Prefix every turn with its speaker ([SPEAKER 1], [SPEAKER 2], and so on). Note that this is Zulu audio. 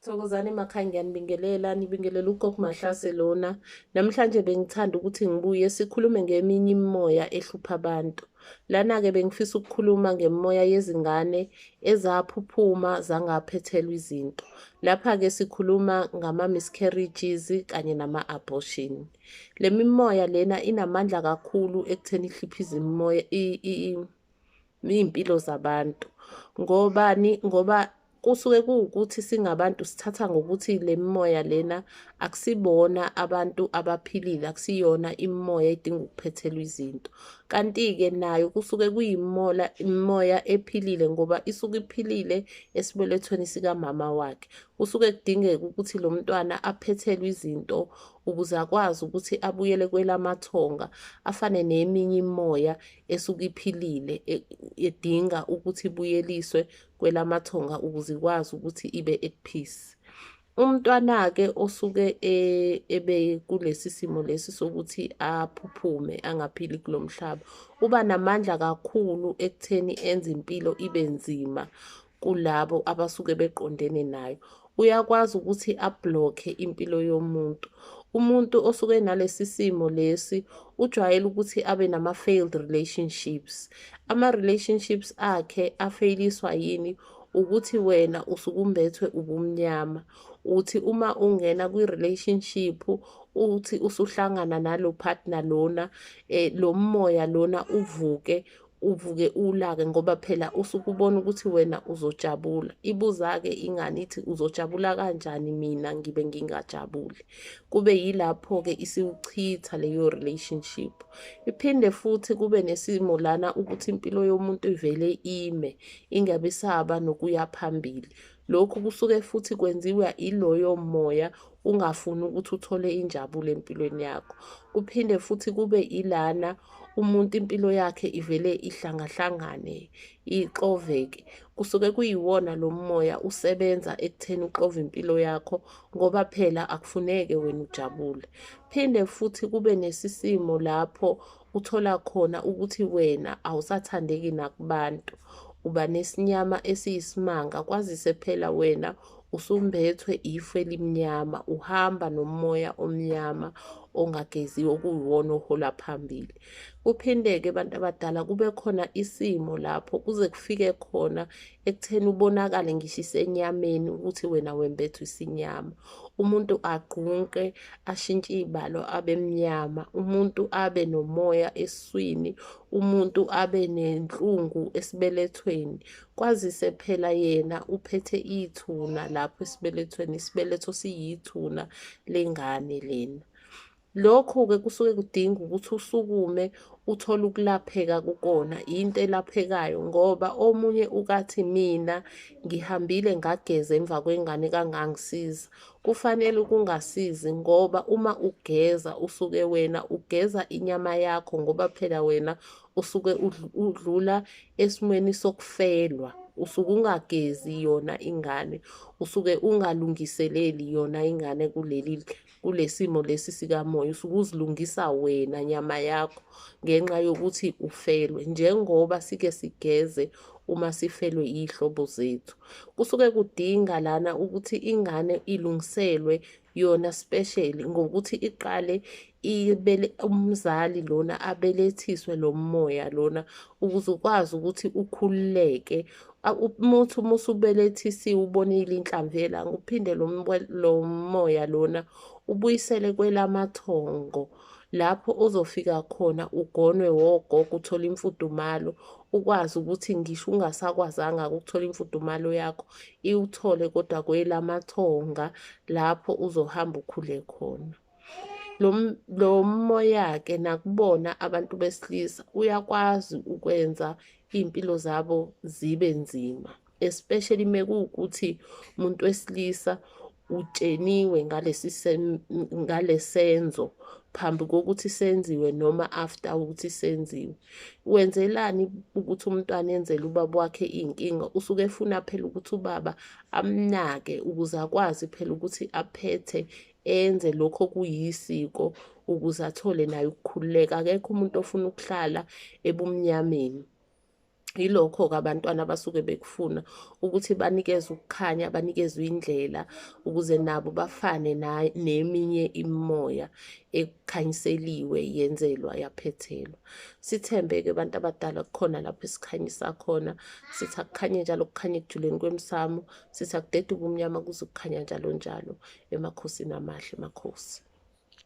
[SPEAKER 1] Thokozani emakhaya ngiyanibingelela, nibingelela ugogo Mahlase lona. Namhlanje bengithanda ukuthi ngibuye sikhulume ngeminye imimoya ehlupha abantu. Lana-ke bengifisa ukukhuluma ngemimoya yezingane ezaphuphuma zangaphethelwa izinto. Lapha-ke sikhuluma ngama-miscarriages kanye nama-abortion. Le mimoya lena inamandla kakhulu ekutheni ihluphe izimoya iy'mpilo zabantu. Ngobani? Ngoba kusuke kuwukuthi singabantu sithatha ngokuthi le mimoya lena akusibona abantu abaphilile, akusiyona imimoya edinga ukuphethelwa izinto. Kanti-ke nayo kusuke imimoya ephilile ngoba isuke iphilile esibelethweni sikamama wakhe. Kusuke kudingeka ukuthi lo mntwana aphethelwe izinto ukuze akwazi ukuthi abuyele kwelamathonga afane neminye imimoya esuke iphilile edinga ukuthi ibuyeliswe kwelamathonga ukuze ikwazi ukuthi ibe at peace. Umntwana-ke osuke ebe kulesi simo lesi sokuthi aphuphume angaphili kulo mhlaba uba namandla kakhulu ekutheni enze impilo ibe nzima kulabo abasuke beqondene nayo. Uyakwazi ukuthi ablokhe impilo yomuntu. Umuntu osuke nalesi simo lesi ujwayele ukuthi abe nama-failed relationships. Ama-relationships akhe afeyiliswa yini? Ukuthi wena usuke umbethwe ubumnyama. Uthi uma ungena kwi-relationship uthi usuhlangana nalo partner lona, lo moya lona uvuke ulake ngoba phela usuke ubona ukuthi wena uzojabula. Ibuza-ke ingane ithi uzojabula kanjani mina ngibe ngingajabuli. Kube yilapho-ke isiwuchitha leyo relationship. Iphinde futhi kube nesimo lana ukuthi impilo yomuntu ivele ime, ingabe isaba nokuya phambili. Lokhu kusuke futhi kwenziwa iloyo moya ungafuni ukuthi uthole injabulo empilweni yakho. Kuphinde futhi kube ilana umuntu impilo yakhe ivele ihlangahlangane, ixoveke. Kusuke kuyiwona lo moya usebenza ekutheni uxove impilo yakho ngoba phela akufuneke wena ujabule. Phinde futhi kube nesisimo lapho uthola khona ukuthi wena awusathandeki nakubantu. Uba nesinyama esiyisimanga kwazise phela wena usumbethwe ifu elimnyama, uhamba nomoya omnyama ongageziwe okuyiwona ohola phambili. Kuphinde-ke abantu abadala kube khona isimo lapho kuze kufike khona ekutheni ubonakale ngisho isenyameni ukuthi wena wembethwe isinyama. Umuntu agqunqe ashintshe iy'balo abe mnyama, umuntu abe nomoya eswini, umuntu abe nenhlungu esibelethweni. Kwazise phela yena uphethe ithuna lapho esibelethweni, isibeletho siyithuna lengane lena. Lokhu-ke kusuke kudinga ukuthi usukume uthole ukulapheka kukona, into elaphekayo ngoba omunye ukathi mina ngihambile ngageza emva kwengane kangangisiza. Kufanele ukungasizi ngoba uma ugeza usuke wena ugeza inyama yakho ngoba phela wena usuke udlula esimweni sokufelwa. Usuke ungagezi yona ingane, usuke ungalungiseleli yona ingane kule simo lesi sikamoya. Usuke uzilungisa wena nyama yakho ngenxa yokuthi ufelwe, njengoba sike sigeze uma sifelwe iy'hlobo zethu. Kusuke kudinga lana ukuthi ingane ilungiselwe yona specially ngokuthi iqale umzali lona abelethiswe lo moya lona ukuze ukwazi ukuthi ukhululeke. Umuthi uma usubelethisiwe ubonile inhlamvu yelanga uphinde lo moya lona ubuyisele kwelamathongo lapho ozofika khona ugonwe wogogo uthole imfudumalo, ukwazi ukuthi ngisho ungasakwazanga ukuthola imfudumalo yakho iwuthole kodwa kwelamathonga lapho uzohamba ukhule khona. Lo moya-ke nakubona abantu besilisa uyakwazi ukwenza iy'mpilo zabo zibe nzima, especially mekuwukuthi umuntu wesilisa utsheniwe ngale senzo phambi kokuthi senziwe noma after ukuthi senziwe. Wenzelani ukuthi umntwana enzele ubaba wakhe iy'nkinga? Usuke efuna phela ukuthi ubaba amnake ukuze akwazi phela ukuthi aphethe enze lokho okuyisiko ukuze athole naye ukukhululeka. Akekho umuntu ofuna ukuhlala ebumnyameni. Yilokho-ke abantwana basuke bekufuna ukuthi banikezwe ukukhanya, banikezwe indlela ukuze nabo bafane neminye imimoya ekhanyiseliwe, yenzelwa, yaphethelwa. Sithembe-ke bantu abadala kukhona lapho esikhanyisa khona. Sithi akukhanye njalo, kukhanye ekujuleni kwemsamo. Sithi akudede ubumnyama kuze kukhanya njalo njalo. Emakhosini amahle, makhosi.